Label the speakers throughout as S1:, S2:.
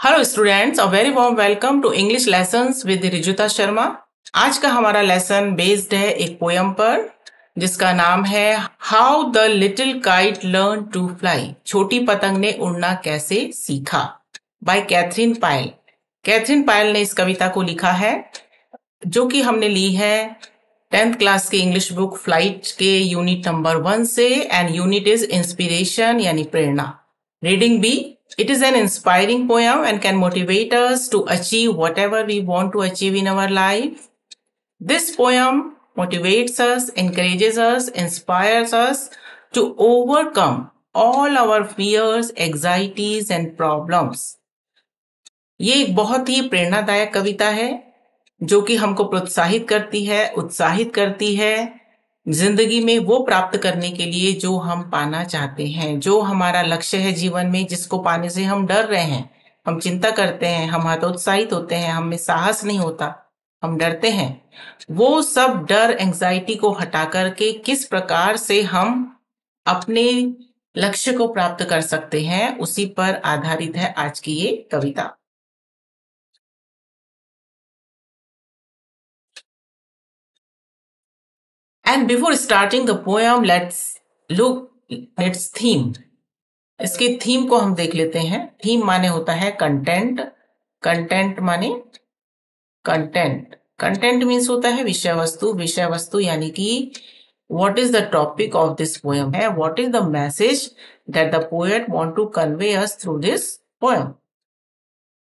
S1: Hello students, a very warm welcome to English lessons with Rijuta Sharma. आज का हमारा lesson based है एक पोयम पर जिसका नाम है how the little kite learn to fly. छोटी पतंग ने उड़ना कैसे सीखा, by Catherine Payal. Catherine Payal ने इस कविता को लिखा है जो कि हमने ली है 10th क्लास की इंग्लिश बुक फ्लाइट के यूनिट नंबर 1 से, एंड यूनिट इज इंस्पिरेशन यानी प्रेरणा। Reading B, it is an inspiring poem and can motivate us to achieve whatever we want to achieve in our life. This poem motivates us, encourages us, inspires us to overcome all our fears, anxieties and problems. ये एक बहुत ही प्रेरणादायक कविता है जो कि हमको प्रोत्साहित करती है, उत्साहित करती है जिंदगी में वो प्राप्त करने के लिए जो हम पाना चाहते हैं, जो हमारा लक्ष्य है जीवन में, जिसको पाने से हम डर रहे हैं, हम चिंता करते हैं, हम हतोत्साहित होते हैं, हम में साहस नहीं होता, हम डरते हैं। वो सब डर, एंजाइटी को हटा करके किस प्रकार से हम अपने लक्ष्य को प्राप्त कर सकते हैं, उसी पर आधारित है आज की ये कविता। And before starting the poem, let's look at its theme. इसके थीम को हम देख लेते हैं। थीम माने होता है कंटेंट, कंटेंट माने कंटेंट, कंटेंट मीन्स होता है विषय वस्तु, विषय वस्तु यानी कि what is the topic of this poem है, what is the message that the poet want to convey us through this poem.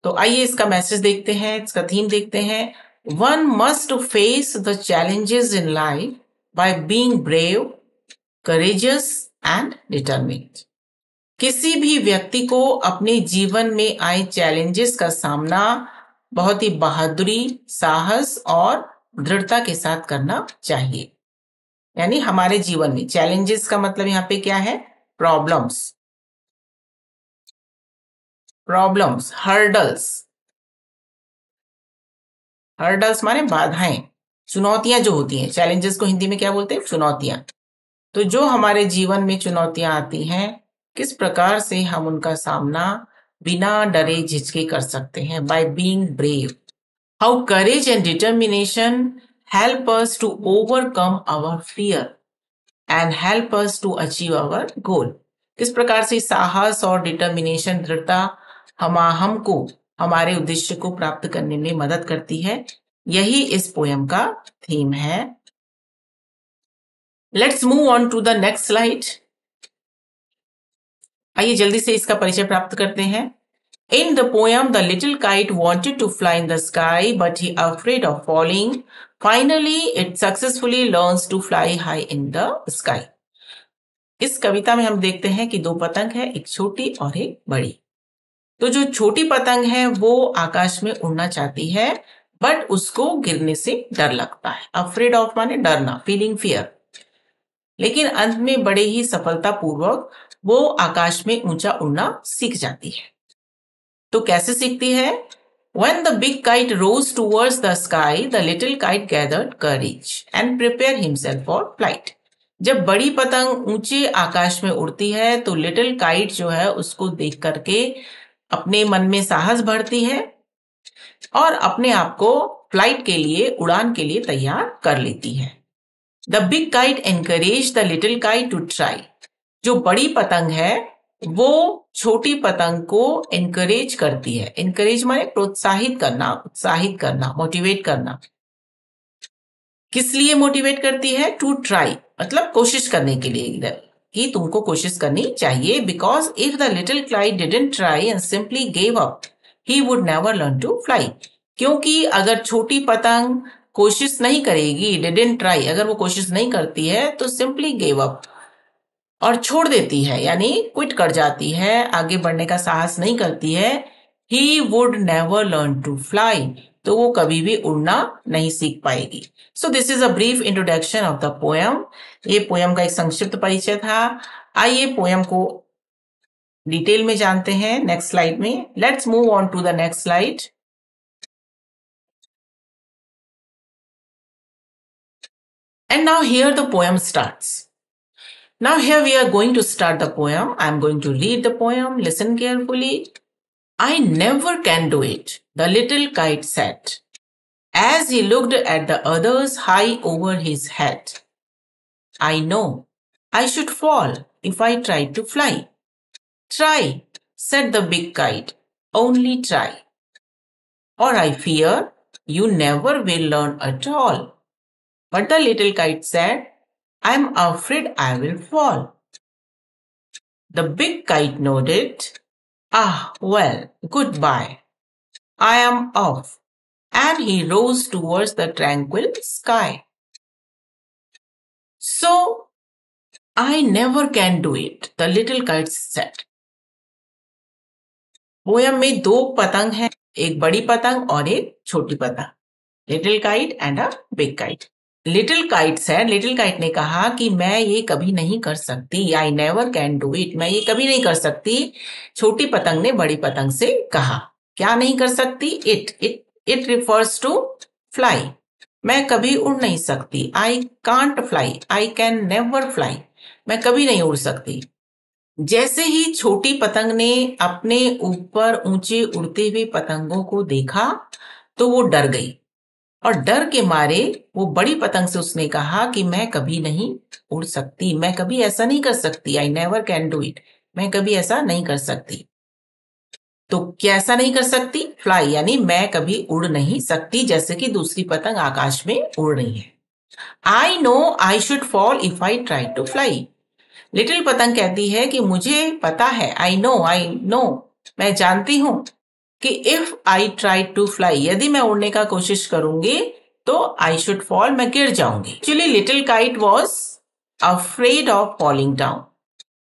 S1: तो आइए इसका मैसेज देखते हैं, इसका थीम देखते हैं। One must face the challenges in life by being brave, courageous and determined. किसी भी व्यक्ति को अपने जीवन में आए चैलेंजेस का सामना बहुत ही बहादुरी, साहस और दृढ़ता के साथ करना चाहिए। यानी हमारे जीवन में चैलेंजेस का मतलब यहाँ पे क्या है, प्रॉब्लम्स, प्रॉब्लम्स, हर्डल्स, हर्डल्स माने बाधाएं, चुनौतियां जो होती हैं। चैलेंजेस को हिंदी में क्या बोलते हैं, चुनौतियां। तो जो हमारे जीवन में चुनौतियां आती हैं, किस प्रकार से हम उनका सामना बिना डरे झिझके कर सकते हैं, by being brave. How courage and determination help us to overcome our fear and help us to achieve our goal. किस प्रकार से साहस और डिटर्मिनेशन, दृढ़ता हमको हमारे उद्देश्य को प्राप्त करने में मदद करती है। यही इस पोयम का थीम है। Let's move on to the next slide. आइए जल्दी से इसका परिचय प्राप्त करते हैं। In the poem, the little kite wanted to fly in the sky, but he afraid of falling. Finally, it successfully learns to fly high in the sky. इस कविता में हम देखते हैं कि दो पतंग है, एक छोटी और एक बड़ी। तो जो छोटी पतंग है वो आकाश में उड़ना चाहती है, बट उसको गिरने से डर लगता है। अफ्रेड ऑफ माने डरना, फीलिंग फियर। लेकिन अंत में बड़े ही सफलता पूर्वक वो आकाश में ऊंचा उड़ना सीख जाती है। तो कैसे सीखती है? When the big kite rose towards the sky, the little kite gathered courage and prepared himself for flight. जब बड़ी पतंग ऊंचे आकाश में उड़ती है तो लिटिल काइट जो है उसको देख करके अपने मन में साहस भरती है और अपने आप को फ्लाइट के लिए, उड़ान के लिए तैयार कर लेती है। The big kite encouraged the little kite to try. जो बड़ी पतंग है वो छोटी पतंग को एनकरेज करती है। एनकरेज माने प्रोत्साहित करना, उत्साहित करना, मोटिवेट करना। किस लिए मोटिवेट करती है? टू ट्राई, मतलब कोशिश करने के लिए, कि तुमको कोशिश करनी चाहिए। Because if the little kite didn't try and simply gave up, he would never learn to fly. क्योंकि अगर छोटी पतंग कोशिश नहीं करेगी, डिडंट ट्राई, अगर वो कोशिश नहीं करती है तो सिंपली गेव अप और छोड़ देती है, यानी क्विट कर जाती है, आगे बढ़ने का साहस नहीं करती है। He would never learn to fly, तो वो कभी भी उड़ना नहीं सीख पाएगी। So this is a brief introduction of the poem. ये पोयम का एक संक्षिप्त परिचय था। आइए पोयम को डिटेल में जानते हैं नेक्स्ट स्लाइड में। Let's move on to the next slide. And now here the poem starts. Now here we are going to start the poem. I am going to read the poem. Listen carefully. I never can do it, the little kite said, as he looked at the others high over his head. I know I should fall if I tried to fly. Try, said the big kite, only try. Or I fear you never will learn at all. But the little kite said, I'm afraid I will fall. The big kite nodded. Ah, well, goodbye. I am off. And he rose towards the tranquil sky. So, I never can do it, the little kite said. Poem में दो पतंग हैं, एक बड़ी पतंग और एक छोटी पतंग. Little kite and a big kite. Little kite said, little kite ने कहा कि मैं ये कभी नहीं कर सकती. I never can do it, मैं ये कभी नहीं कर सकती. छोटी पतंग ने बड़ी पतंग से कहा, क्या नहीं कर सकती? It refers to fly. मैं कभी उड़ नहीं सकती. I can't fly, I can never fly, मैं कभी नहीं उड़ सकती. जैसे ही छोटी पतंग ने अपने ऊपर ऊंचे उड़ते हुए पतंगों को देखा तो वो डर गई और डर के मारे वो बड़ी पतंग से उसने कहा कि मैं कभी नहीं उड़ सकती, मैं कभी ऐसा नहीं कर सकती. I never can do it, मैं कभी ऐसा नहीं कर सकती. तो कैसा नहीं कर सकती? फ्लाई, यानी मैं कभी उड़ नहीं सकती जैसे कि दूसरी पतंग आकाश में उड़ रही है. I know I should fall if I try to fly. Little पतंग कहती है कि मुझे पता है, आई नो, मैं जानती हूं कि if I try to fly, यदि मैं उड़ने का कोशिश करूंगी तो आई शुड फॉल, मैं गिर जाऊंगी. Actually little kite was afraid of falling down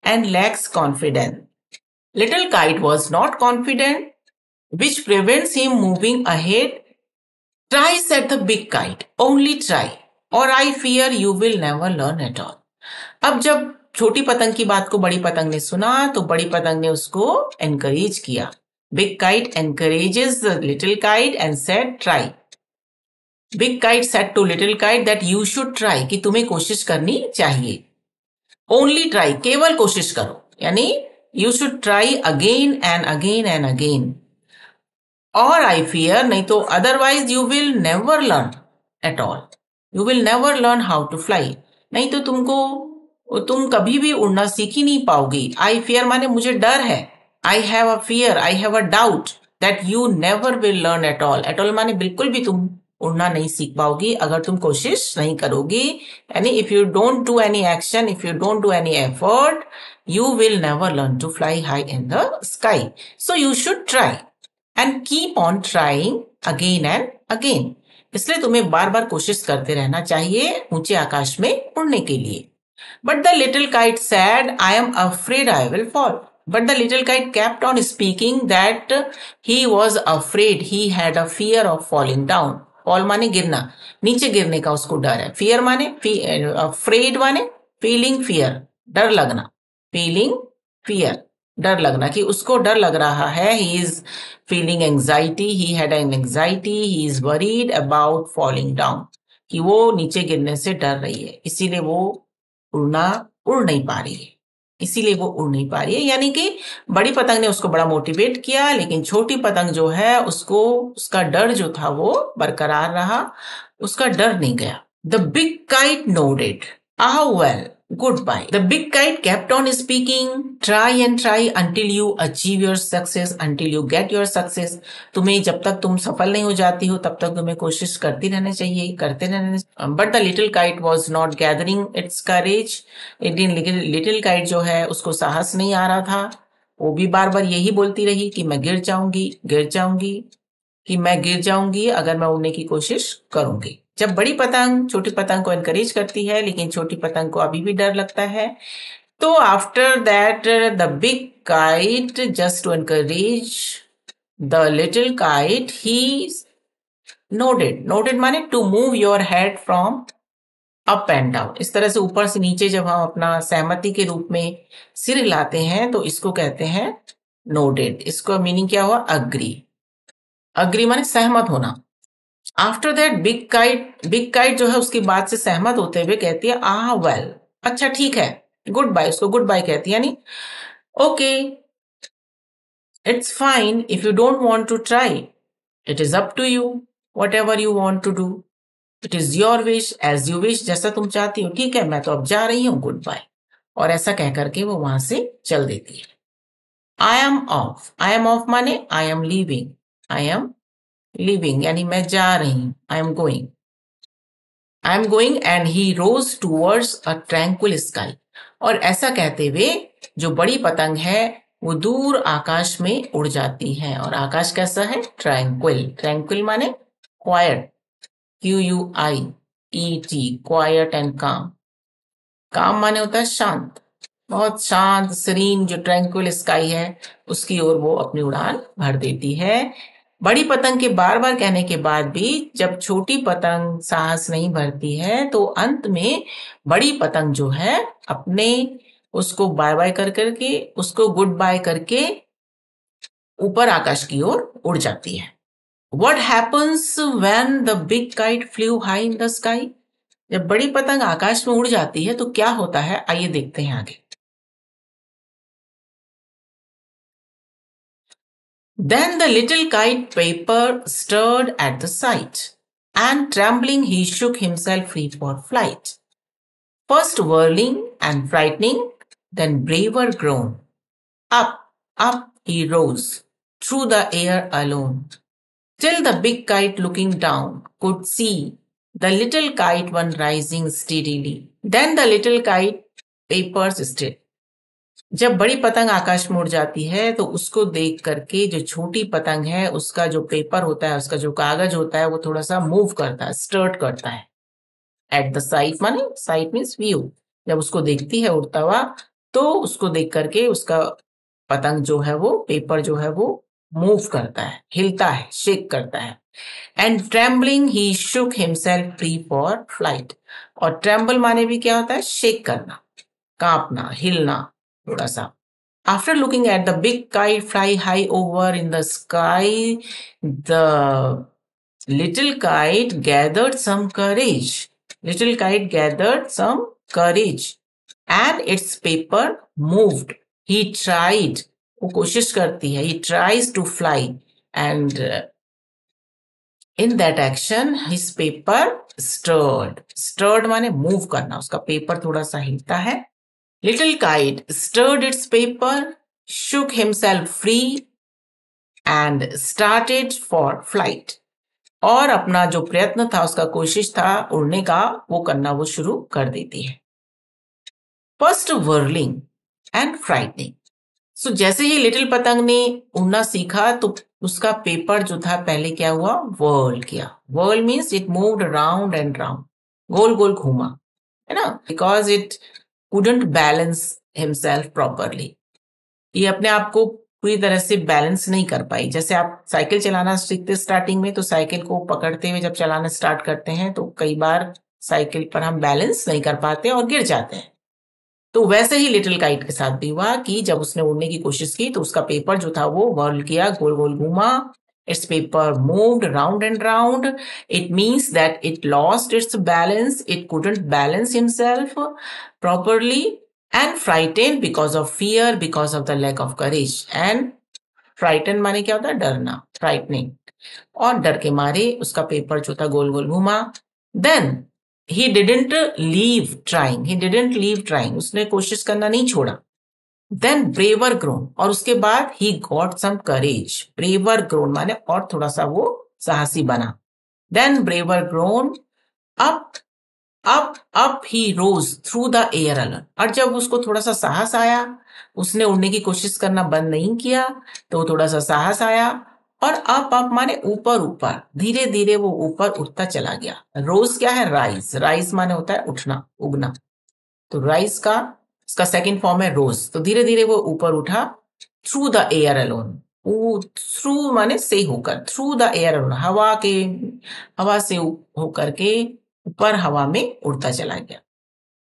S1: and lacks confidence. Little kite was not confident which prevents him moving ahead. Try said the big kite, only try, or I fear you will never learn at all. अब जब छोटी पतंग की बात को बड़ी पतंग ने सुना तो बड़ी पतंग ने उसको एनकरेज किया. Big kite encourages the little kite and said try. Big kite said to little kite that you should try, कि तुम्हें कोशिश करनी चाहिए. ओनली ट्राई, केवल कोशिश करो, यानी you should try again and again and again. और आई फियर, नहीं तो otherwise you will never learn at all, you will never learn how to fly, नहीं तो तुम कभी भी उड़ना सीख ही नहीं पाओगी. आई फियर माने मुझे डर है. I have a fear, I have a doubt that you never will learn at all. At all माने बिल्कुल भी तुम उड़ना नहीं सीख पाओगी अगर तुम कोशिश नहीं करोगी. यानी if you don't do any action, if you don't do any effort, you will never learn to fly high in the sky. So you should try and keep on trying again and again. इसलिए तुम्हें बार बार कोशिश करते रहना चाहिए ऊंचे आकाश में उड़ने के लिए. But the little kite said, I am afraid I will fall. But the little kite kept on speaking that he was afraid, he had a fear of falling down. Fall माने गिरना, नीचे गिरने का उसको डर है. Fear माने afraid माने feeling fear, डर लगना. Feeling fear, डर लगना, कि उसको डर लग रहा है. He is feeling anxiety, he had an anxiety, he is worried about falling down, कि वो नीचे गिरने से डर रही है, इसीलिए वो उड़ नहीं पा रही है, इसीलिए वो उड़ नहीं पा रही है. यानी कि बड़ी पतंग ने उसको बड़ा मोटिवेट किया, लेकिन छोटी पतंग जो है उसको उसका डर जो था वो बरकरार रहा, उसका डर नहीं गया. The big kite nodded, ah well, goodbye. The big kite kept on speaking, try and try until you achieve your success, until you get your success. तुम्हें जब तक तुम सफल नहीं हो जाती हो तब तक तुम्हें कोशिश करती रहना चाहिए, करते रहना. But the little kite was not gathering its courage. Little kite जो है उसको साहस नहीं आ रहा था. वो भी बार बार यही बोलती रही कि मैं गिर जाऊंगी, कि मैं गिर जाऊंगी अगर मैं उड़ने की कोशिश करूंगी. जब बड़ी पतंग छोटी पतंग को एनकरेज करती है लेकिन छोटी पतंग को अभी भी डर लगता है, तो after that the big kite, just to encourage the little kite, he nodded माने to move your head from up and down. इस तरह से ऊपर से नीचे जब हम अपना सहमति के रूप में सिर हिलाते हैं तो इसको कहते हैं नोडेड. इसको मीनिंग क्या हुआ? अग्री माने सहमत होना. आफ्टर दैट बिग काइट जो है उसकी बात से सहमत होते हुए कहती है, ah well, अच्छा ठीक है, गुड बाय, उसको गुड बाय कहती है, यानी okay, It's fine if you don't want to try. It is up to you, whatever you want to do. It is your wish, as you wish, जैसा तुम चाहती हो. ठीक है, मैं तो अब जा रही हूँ, गुड बाय. और ऐसा कह करके वो वहां से चल देती है. I am off. I am off माने I am leaving. I am leaving यानी मैं जा रही हूं. I am going. I am going and he rose towards a tranquil sky. और ऐसा कहते हुए जो बड़ी पतंग है वो दूर आकाश में उड़ जाती है. और आकाश कैसा है? ट्रैंक्विल. ट्रैंक्विल माने क्वाइट. QUIET. क्वाइट एंड काम. काम माने होता है शांत. बहुत शांत सरीन जो ट्रैंक्विल स्काई है उसकी ओर वो अपनी उड़ान भर देती है. बड़ी पतंग के बार बार कहने के बाद भी जब छोटी पतंग साहस नहीं भरती है तो अंत में बड़ी पतंग जो है अपने उसको बाय बाय कर करके उसको गुड बाय करके ऊपर आकाश की ओर उड़ जाती है. What happens when the big kite flew high in the sky? जब बड़ी पतंग आकाश में उड़ जाती है तो क्या होता है, आइए देखते हैं आगे. Then the little kite paper stirred at the sight, and trembling he shook himself free for flight. First whirling and frightening, then braver grown. Up, up he rose, through the air alone, till the big kite looking down could see the little kite one rising steadily. Then the little kite papers still. जब बड़ी पतंग आकाश में उड़ जाती है तो उसको देख करके जो छोटी पतंग है उसका जो पेपर होता है, उसका जो कागज होता है वो थोड़ा सा मूव करता है, स्टर्ट करता है. एट द साइट माने साइट मीन्स व्यू. जब उसको देखती है उड़ता हुआ तो उसको देख करके उसका पतंग जो है वो पेपर जो है वो मूव करता है, हिलता है, शेक करता है. And trembling he shook himself free for flight. और ट्रेम्बल माने भी क्या होता है? शेक करना, कांपना, हिलना थोड़ा सा. After looking at the big kite fly high over in the sky, the little kite gathered some courage. Little kite gathered some courage and its paper moved. He tried. वो कोशिश करती है. He tries to fly and in that action his paper stirred. Stirred माने move करना. उसका paper थोड़ा सा हिलता है. Little kite stirred its paper, shook himself free and started for flight. और अपना जो प्रयत्न था, उसका कोशिश था उड़ने का, वो करना वो शुरू कर देती है. First whirling and frightening. So जैसे ही लिटिल पतंग ने उड़ना सीखा तो उसका पेपर जो था पहले क्या हुआ? whirl किया. whirl means it moved round and round. गोल गोल घूमा, है ना? Because it couldn't balance himself properly. ये अपने आप को पूरी तरह से बैलेंस नहीं कर पाई. जैसे आप साइकिल चलाना सीखते स्टार्टिंग में तो साइकिल को पकड़ते हुए जब चलाना स्टार्ट करते हैं तो कई बार साइकिल पर हम बैलेंस नहीं कर पाते और गिर जाते हैं. तो वैसे ही लिटिल काइट के साथ भी हुआ कि जब उसने उड़ने की कोशिश की तो उसका पेपर जो था वो व्हर्ल किया, गोल गोल घूमा. Its paper moved round and round. It means that it lost its balance. It couldn't balance himself properly and frightened because of fear, because of the lack of courage. And frightened माने क्या होता है? डरना, frightening. और डर के मारे उसका पेपर जो था गोल गोल घूमा. Then he didn't leave trying. He didn't leave trying. उसने कोशिश करना नहीं छोड़ा. Then braver grown. और उसके बाद he got some courage. braver grown माने और थोड़ा सा वो साहसी बना. Then braver grown, up he rose through the air alone. और जब उसको थोड़ा सा साहस आया, उसने उड़ने की कोशिश करना बंद नहीं किया तो थोड़ा सा साहस आया और अप माने ऊपर ऊपर, धीरे धीरे वो ऊपर उठता चला गया. रोज क्या है? राइज. राइज माने होता है उठना, उगना. तो राइज का इसका सेकंड फॉर्म है रोज. तो धीरे धीरे वो ऊपर उठा. Through the air alone. Through माने से होकर, थ्रू द एयर अलोन, हवा से होकर के ऊपर हवा में उड़ता चला गया.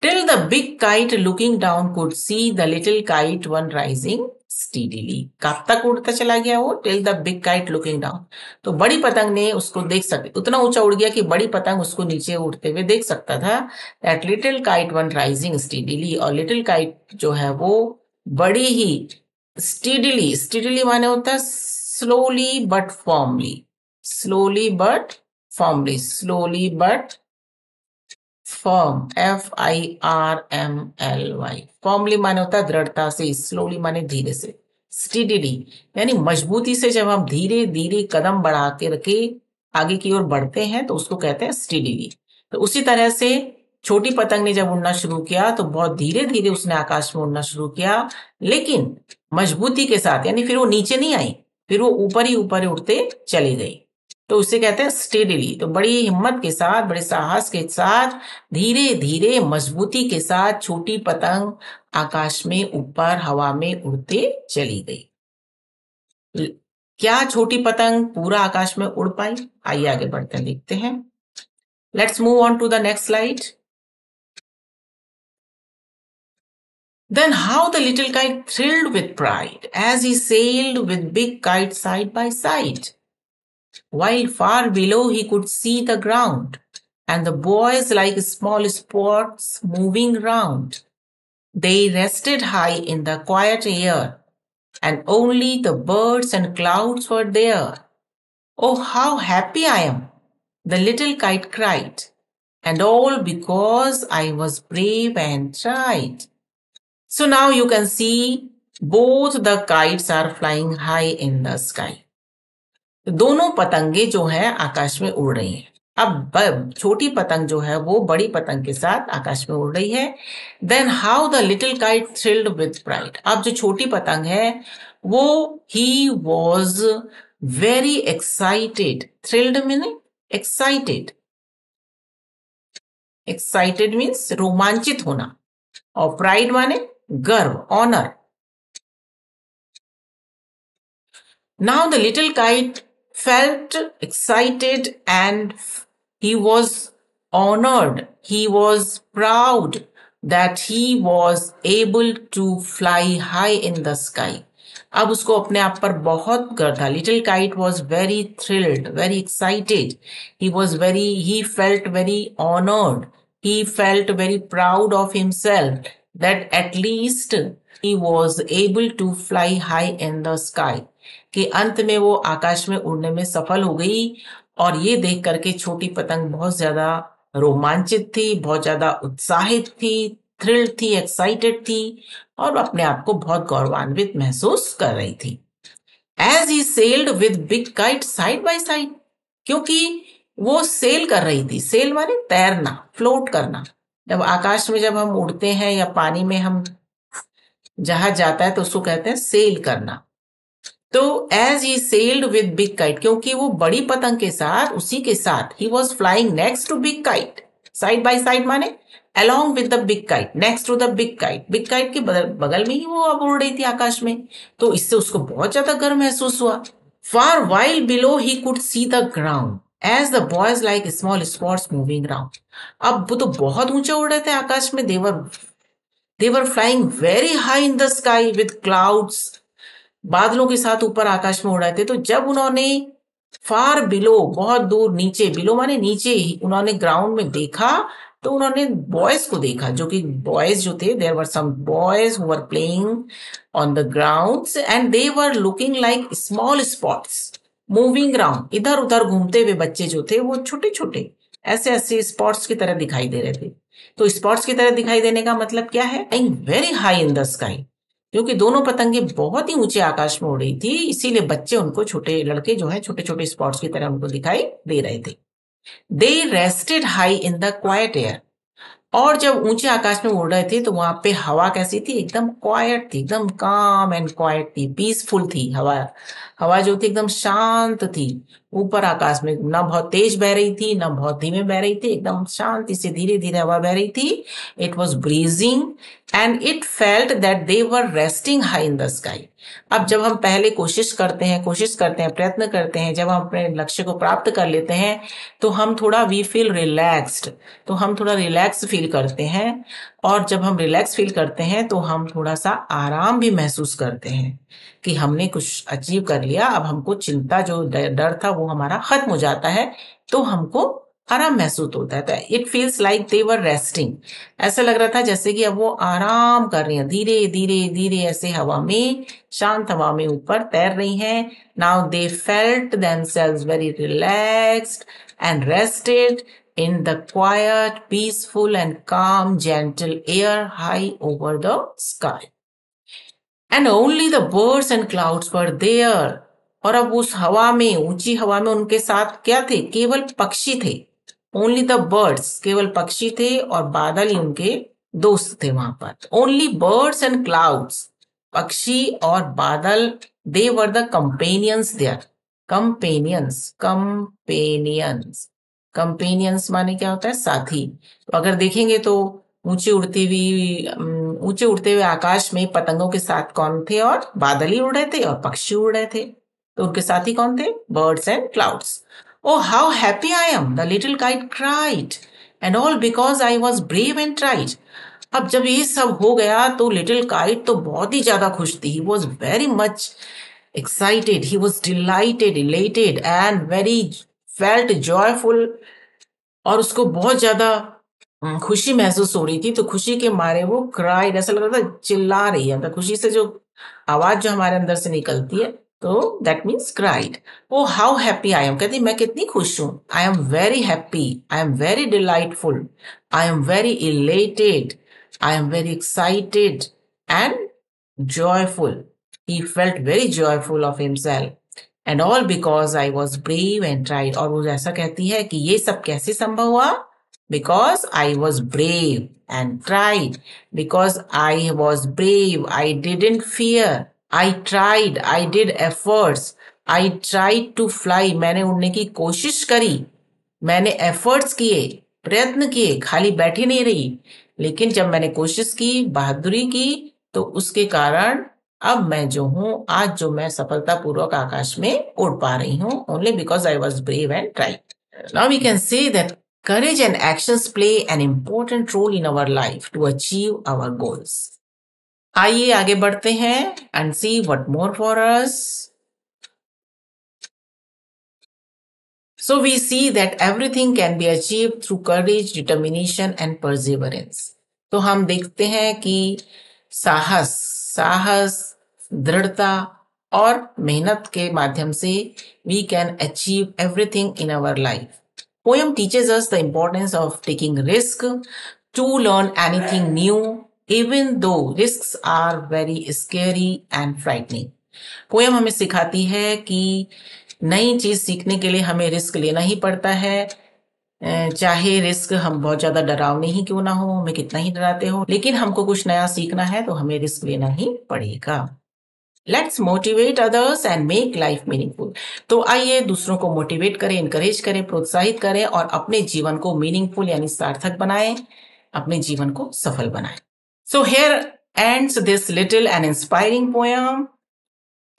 S1: Till the big kite looking down could see the little kite one rising steadily. कब तक उड़ता चला गया वो? Till the big kite looking down. तो बड़ी पतंग ने उसको देख सकती, उतना ऊंचा उड़ गया कि बड़ी पतंग उसको नीचे उड़ते हुए देख सकता था. That little kite one rising steadily. और लिटिल काइट जो है वो बड़ी ही स्टीडीली, स्टीडीली माने होता है slowly but formally, slowly but formally, slowly but firm, FIRMLY, formally माने होता है दृढ़ता से, स्लोली माने धीरे से, स्टीडीली यानी मजबूती से जब हम धीरे धीरे कदम बढ़ा के रखे आगे की ओर बढ़ते हैं तो उसको कहते हैं स्टीडीली। तो उसी तरह से छोटी पतंग ने जब उड़ना शुरू किया तो बहुत धीरे धीरे उसने आकाश में उड़ना शुरू किया, लेकिन मजबूती के साथ, यानी फिर वो नीचे नहीं आई, फिर वो ऊपर ही उड़ते चली गई, तो उसे कहते हैं स्टेडीली। तो बड़ी हिम्मत के साथ, बड़े साहस के साथ, धीरे धीरे मजबूती के साथ छोटी पतंग आकाश में ऊपर हवा में उड़ते चली गई। क्या छोटी पतंग पूरा आकाश में उड़ पाई? आइए आगे बढ़ते हैं, देखते हैं। Let's move on to the next slide. Then how the little kite thrilled with pride as he sailed with big kite side by side. While far below he could see the ground, and the boys like small spots moving round. They rested high in the quiet air, and only the birds and clouds were there. Oh, how happy I am, the little kite cried, and all because I was brave and tried. So now you can see both the kites are flying high in the sky. दोनों पतंगे जो है आकाश में उड़ रही हैं। अब छोटी पतंग जो है वो बड़ी पतंग के साथ आकाश में उड़ रही है। Then how the little kite thrilled with pride. अब जो छोटी पतंग है वो he was very excited. Thrilled meaning excited, excited means रोमांचित होना, और प्राइड माने गर्व, honour. Now the little kite felt excited and he was honored. He was proud that he was able to fly high in the sky. अब उसको अपने आप पर बहुत गर्व था। Little kite was very thrilled, very excited. He felt very honored. He felt very proud of himself that at least he was able to fly high in the sky. कि अंत में वो आकाश में उड़ने में सफल हो गई। और ये देख करके छोटी पतंग बहुत ज्यादा रोमांचित थी, बहुत ज्यादा उत्साहित थी, थ्रिल्ड थी, एक्साइटेड थी, और अपने आप को बहुत गौरवान्वित महसूस कर रही थी। As he sailed with big kite side by side, क्योंकि वो सेल कर रही थी। सेल माने तैरना, फ्लोट करना। जब आकाश में जब हम उड़ते हैं या पानी में हम जहाज जाता है तो उसको कहते हैं सेल करना। तो as he sailed with big kite, क्योंकि वो बड़ी पतंग के साथ, उसी के साथ, he was flying next to big kite. Side by side माने along with the big kite, next to the big kite, big kite के बगल में ही वो अब उड़ रही थी आकाश में, तो इससे उसको बहुत ज्यादा गर्व महसूस हुआ। Far while below he could see the ground as the boys like small spots moving round. अब वो तो बहुत ऊंचे उड़ रहे थे आकाश में। they were flying very high in the sky with clouds, बादलों के साथ ऊपर आकाश में उड़ रहे थे। तो जब उन्होंने फार बिलो, बहुत दूर नीचे, बिलो माने नीचे ही, उन्होंने ग्राउंड में देखा तो उन्होंने बॉयज को देखा, जो कि बॉयज जो थे, there were some boys who were playing on the grounds and they were looking like small spots moving around. इधर उधर घूमते हुए बच्चे जो थे वो छोटे छोटे ऐसे ऐसे स्पॉट्स की तरह दिखाई दे रहे थे। तो स्पॉट्स की तरह दिखाई देने का मतलब क्या है? Very high in the sky, क्योंकि दोनों पतंगे बहुत ही ऊंचे आकाश में उड़ रही थी, इसीलिए बच्चे उनको, छोटे लड़के जो है, छोटे छोटे स्पॉट्स की तरह उनको दिखाई दे रहे थे। They rested high in the quiet air, और जब ऊंचे आकाश में उड़ रहे थे तो वहां पे हवा कैसी थी? एकदम क्वाइट थी, एकदम काम एंड क्वाइट थी, पीसफुल थी हवा। हवा जो थी एकदम शांत थी। ऊपर आकाश में ना बहुत तेज बह रही थी, ना बहुत धीमे बह रही थी, एकदम शांति से धीरे धीरे हवा बह रही थी। It was bridging and it felt that they were resting high in the sky. अब जब हम पहले कोशिश करते हैं, प्रयत्न करते हैं, जब हम अपने लक्ष्य को प्राप्त कर लेते हैं तो हम थोड़ा वी फील रिलैक्स्ड, तो हम थोड़ा रिलैक्स फील करते हैं। और जब हम रिलैक्स फील करते हैं तो हम थोड़ा सा आराम भी महसूस करते हैं कि हमने कुछ अचीव कर लिया। अब हमको चिंता, जो डर था वो हमारा खत्म हो जाता है, तो हमको आराम महसूस होता है। It feels like they were resting, ऐसा लग रहा था जैसे कि अब वो आराम कर रही हैं, धीरे धीरे धीरे ऐसे हवा में, शांत हवा में ऊपर तैर रही हैं। Now they felt themselves very relaxed and rested in the quiet, peaceful and calm, gentle air high over the sky. And only the birds and clouds were there. और अब उस हवा में, ऊंची हवा में उनके साथ क्या थे? केवल पक्षी थे। ओनली द बर्ड्स, केवल पक्षी थे और बादल ही उनके दोस्त थे वहां पर। ओनली बर्ड्स एंड क्लाउड्स, पक्षी और बादल, they were the companions there. Companions, companions, companions माने क्या होता है? साथी। तो अगर देखेंगे तो ऊंचे उड़ते हुए आकाश में पतंगों के साथ कौन थे? और बादल ही उड़ रहे थे और पक्षी उड़ रहे थे। तो उनके साथी कौन थे? Birds and clouds. Oh, how happy I am, the little kite cried, and all because I was brave and tried. अब जब ये सब हो गया तो लिटिल काइट तो बहुत ही ज्यादा खुश थी। He was very much excited, he was delighted, elated and very felt joyful, और उसको बहुत ज्यादा खुशी महसूस हो रही थी। तो खुशी के मारे वो क्राइड, ऐसा लग रहा था चिल्ला रही है। मतलब खुशी से जो आवाज जो हमारे अंदर से निकलती है, तो that means cried. Oh how happy I am, कहती मैं कितनी खुश हूं। I am very happy, I am very delightful, I am very elated, I am very excited and joyful. He felt very joyful of himself. And all because I was brave and tried. और वो ऐसा कहती है कि ये सब कैसे संभव हुआ? Because I was brave and tried. Because I was brave, I didn't fear. I tried, I did efforts. I tried to fly. मैंने उड़ने की कोशिश करी, मैंने एफर्ट्स किए, प्रयत्न किए, खाली बैठी नहीं रही। लेकिन जब मैंने कोशिश की, बहादुरी की, तो उसके कारण अब मैं जो हूं, आज जो मैं सफलतापूर्वक आकाश में उड़ पा रही हूं, only because I was brave and tried. Now we can say that courage and actions play an important role in our life to achieve our goals. आइए आगे बढ़ते हैं and see what more for us. So we see that everything can be achieved through courage, determination and perseverance. तो हम देखते हैं कि साहस, दृढ़ता और मेहनत के माध्यम से we can achieve everything in our life. Poem teaches us the importance of taking risk to learn anything new, even though risks are very scary and frightening. Poem हमें सिखाती है कि नई चीज सीखने के लिए हमें रिस्क लेना ही पड़ता है, चाहे रिस्क हम बहुत ज्यादा डरावने ही क्यों ना हो, हमें कितना ही डराते हो, लेकिन हमको कुछ नया सीखना है तो हमें रिस्क लेना ही पड़ेगा। Let's motivate others and make life meaningful. तो आइए दूसरों को मोटिवेट करें, इनकरेज करें, प्रोत्साहित करें और अपने जीवन को मीनिंगफुल यानी सार्थक बनाएं, अपने जीवन को सफल बनाएं। So here ends this little and inspiring poem.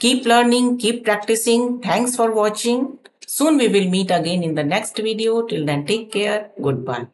S1: Keep learning, keep practicing. Thanks for watching. Soon we will meet again in the next video. Till then, take care. Goodbye.